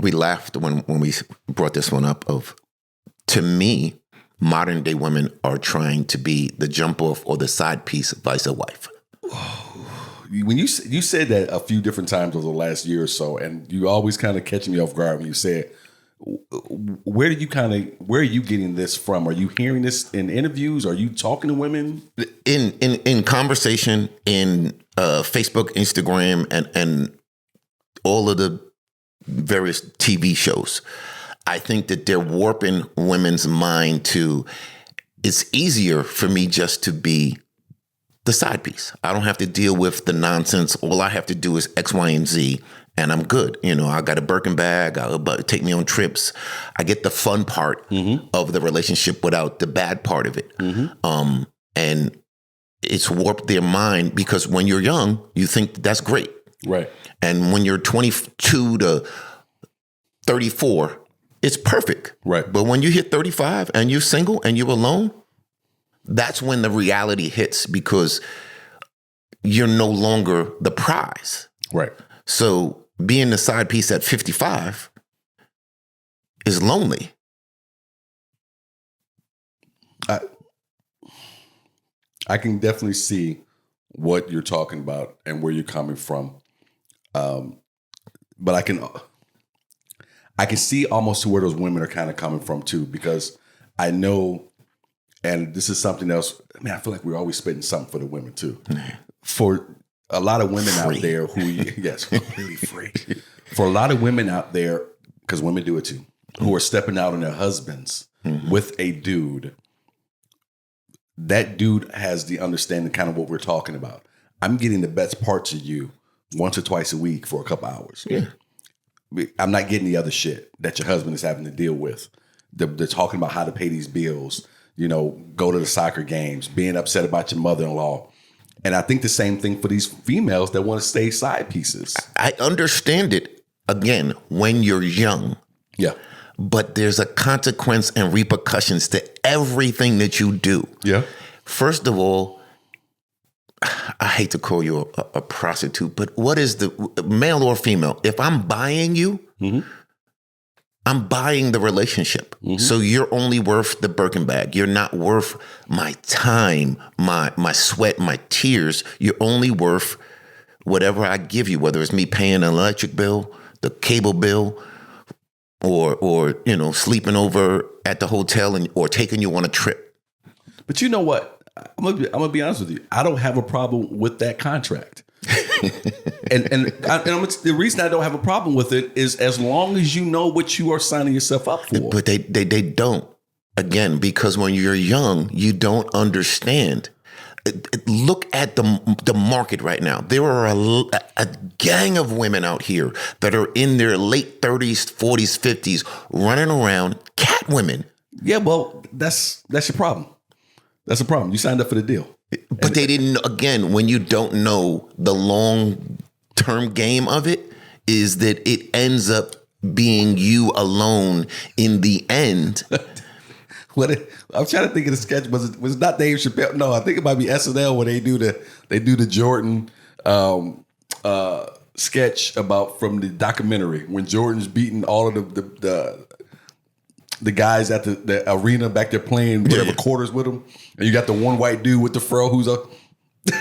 we laughed when we brought this one up. To me, modern day women are trying to be the jump off or the side piece vice a wife. When you said that a few different times over the last year or so, and you always kind of catch me off guard when you said, where are you getting this from? Are you hearing this in interviews? Are you talking to women? In conversation, in Facebook, Instagram, and all of the various TV shows. I think that they're warping women's mind to, it's easier for me just to be the side piece. I don't have to deal with the nonsense. All I have to do is X, Y, and Z, and I'm good. I got a Birkin bag. I'll take me on trips. I get the fun part of the relationship without the bad part of it. And it's warped their mind because when you're young, you think that's great. Right. And when you're 22 to 34, it's perfect. Right. But when you hit 35 and you're single and you're alone, that's when the reality hits because you're no longer the prize. Right. So being the side piece at 55 is lonely. I can definitely see what you're talking about and where you're coming from. But I can see almost to where those women are kind of coming from too, because I know, and this is something else, I feel like we're always spitting something for the women too. For a lot of women out there who, yes, really free. For a lot of women out there, because women do it too, who are stepping out on their husbands with a dude, that dude has the understanding kind of what we're talking about. I'm getting the best parts of you once or twice a week for a couple hours. Yeah. I'm not getting the other shit that your husband is having to deal with. They're talking about how to pay these bills, go to the soccer games, being upset about your mother-in-law. And I think the same thing for these females that want to stay side pieces. I understand it, again, when you're young. Yeah. But there's a consequence and repercussions to everything that you do. Yeah. First of all, I hate to call you a prostitute, but what is the male or female? If I'm buying you, I'm buying the relationship. So you're only worth the Birkin bag. You're not worth my time, my sweat, my tears. You're only worth whatever I give you, whether it's me paying an electric bill, the cable bill, or sleeping over at the hotel or taking you on a trip. But you know what? I'm gonna be honest with you. I don't have a problem with that contract. The reason I don't have a problem with it is as long as you know what you are signing yourself up for. But they don't. Again, because when you're young, you don't understand. Look at the market right now. There are a gang of women out here that are in their late 30s, 40s, 50s, running around, cat women. Yeah, well, that's your problem. That's a problem. You signed up for the deal. But they didn't, again, when you don't know the long-term game of it, is that it ends up being you alone in the end. I'm trying to think of the sketch. Was it not Dave Chappelle? No, I think it might be SNL where they do the Jordan sketch about from the documentary when Jordan's beating all of the guys at the arena back there playing whatever quarters with him, and you got the one white dude with the fro who's a.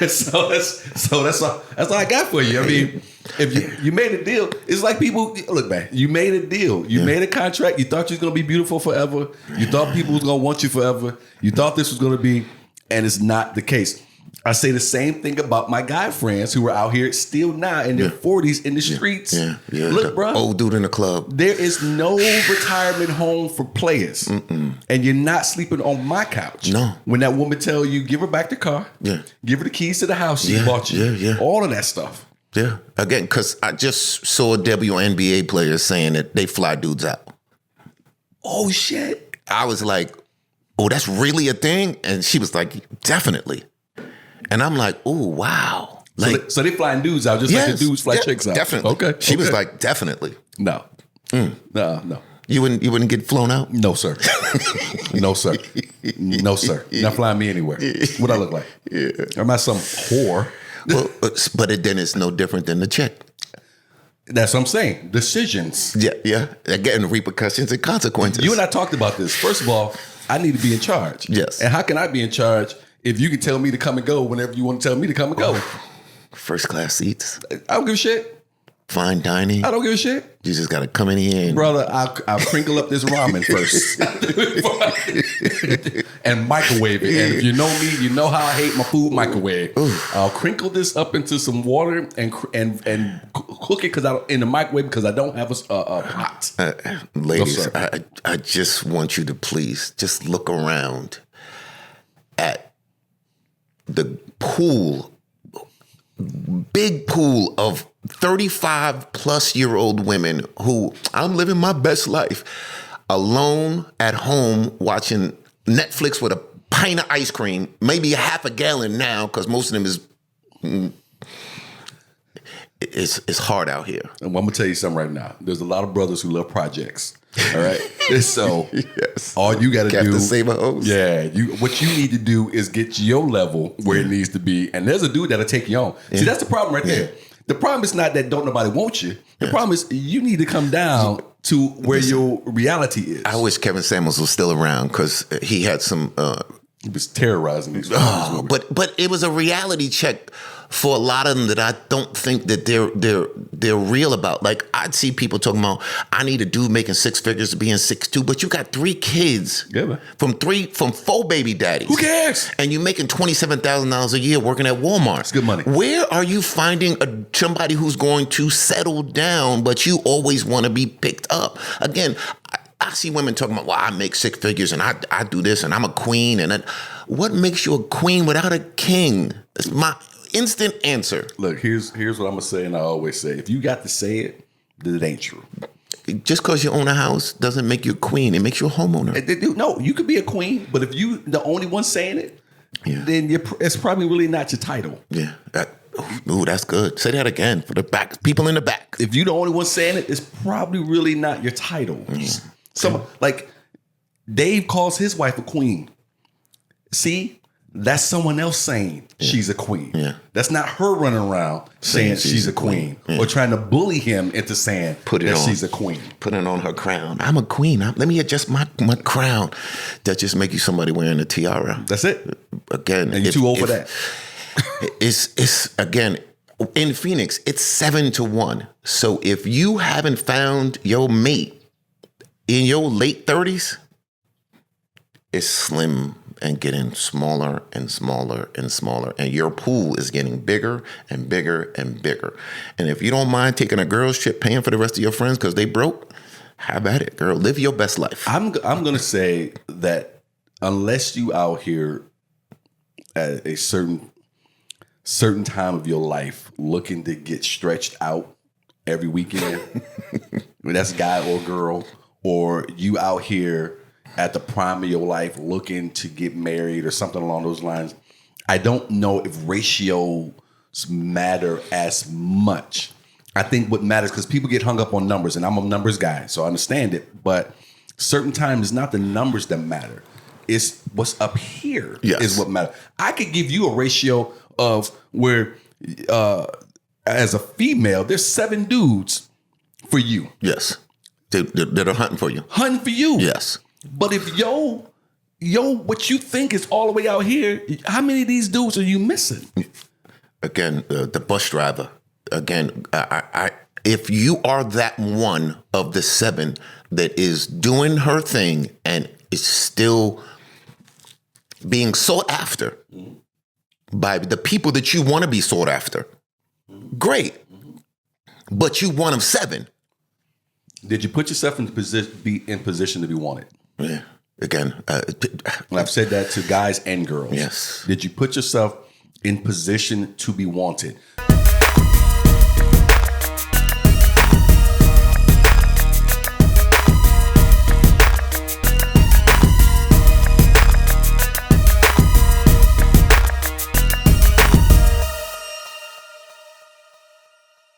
so that's all I got for you. I mean, if you made a deal, it's like people look, man. You made a deal. You made a contract. You thought you was gonna be beautiful forever. You thought people was gonna want you forever. You thought this was gonna be, and it's not the case. I say the same thing about my guy friends who are out here still now in their 40s in the streets. Yeah. Look, bro. Old dude in the club. There is no retirement home for players. And you're not sleeping on my couch. No. When that woman tell you, give her back the car. Yeah. Give her the keys to the house she bought you. Yeah. All of that stuff. Yeah. Again, because I just saw a WNBA player saying that they fly dudes out. Oh, shit. I was like, oh, that's really a thing? And she was like, definitely. And I'm like, oh, wow. Like, so they flying dudes out just like the dudes fly chicks out. Definitely. Okay. She was like, definitely. No. No. You wouldn't get flown out? No, sir. No, sir. No, sir. You're not flying me anywhere. What I look like? I'm not some whore. Well, but then it's no different than the chick. That's what I'm saying. Decisions. Yeah. Again, repercussions and consequences. You and I talked about this. First of all, I need to be in charge. Yes. And how can I be in charge if you can tell me to come and go whenever you want to tell me to come and go? First class seats. I don't give a shit. Fine dining. I don't give a shit. You just got to come in here. Brother, I'll crinkle up this ramen first. And microwave it. And if you know me, you know how I hate my food microwave. Ooh. I'll crinkle this up into some water and cook it in the microwave because I don't have a pot. Ladies, I just want you to please just look around at the pool, big pool of 35 plus year old women who I'm living my best life alone at home watching Netflix with a pint of ice cream, maybe a half a gallon now because most of them it's hard out here. And I'm gonna tell you something right now. There's a lot of brothers who love projects. All right. So yes. All you got to do, save a hose. Yeah. What you need to do is get your level where it needs to be, and there's a dude that'll take you on. See, that's the problem right there. The problem is not that don't nobody want you. The problem is you need to come down to where your reality is. I wish Kevin Samuels was still around because he had some. He was terrorizing these. But it was a reality check for a lot of them that I don't think that they're real about. Like I'd see people talking about, I need a dude making six figures to be in 6'2", but you got 3 kids from 4 baby daddies. Who cares? And you're making $27,000 a year working at Walmart. It's good money. Where are you finding somebody who's going to settle down, but you always want to be picked up? Again, I see women talking about, well, I make 6 figures and I do this and I'm a queen. And what makes you a queen without a king? It's my instant answer. Look, here's what I'm going to say, and I always say, if you got to say it, then it ain't true. Just because you own a house doesn't make you a queen. It makes you a homeowner. No, you could be a queen, but if you the only one saying it, then it's probably really not your title. Yeah. Ooh, that's good. Say that again for the back people in the back. If you're the only one saying it, it's probably really not your title. Like Dave calls his wife a queen. See, that's someone else saying she's a queen. Yeah. That's not her running around saying she's a queen or trying to bully him into saying she's a queen. Put it on her crown. I'm a queen. Let me adjust my crown. That just make you somebody wearing a tiara. That's it. Again, and you're too old for that. It's again in Phoenix. It's 7-1. So if you haven't found your mate in your late 30s, it's slim and getting smaller and smaller and smaller. And your pool is getting bigger and bigger and bigger. And if you don't mind taking a girl's trip, paying for the rest of your friends because they broke, how about it, girl? Live your best life. I'm going to say that unless you out here at a certain time of your life looking to get stretched out every weekend, that's guy or girl, or you out here at the prime of your life looking to get married or something along those lines, I don't know if ratios matter as much. I think what matters, because people get hung up on numbers, and I'm a numbers guy, so I understand it, but certain times it's not the numbers that matter. It's what's up here is what matters. I could give you a ratio of where, as a female, there's 7 dudes for you. Yes. That are hunting for you. Hunting for you. Yes. But if what you think is all the way out here, how many of these dudes are you missing? Again, the bus driver. Again, if you are that one of the 7 that is doing her thing and is still being sought after by the people that you want to be sought after, great. But you one of 7. Did you put yourself in position to be wanted? Yeah. Again, and I've said that to guys and girls. Yes. Did you put yourself in position to be wanted?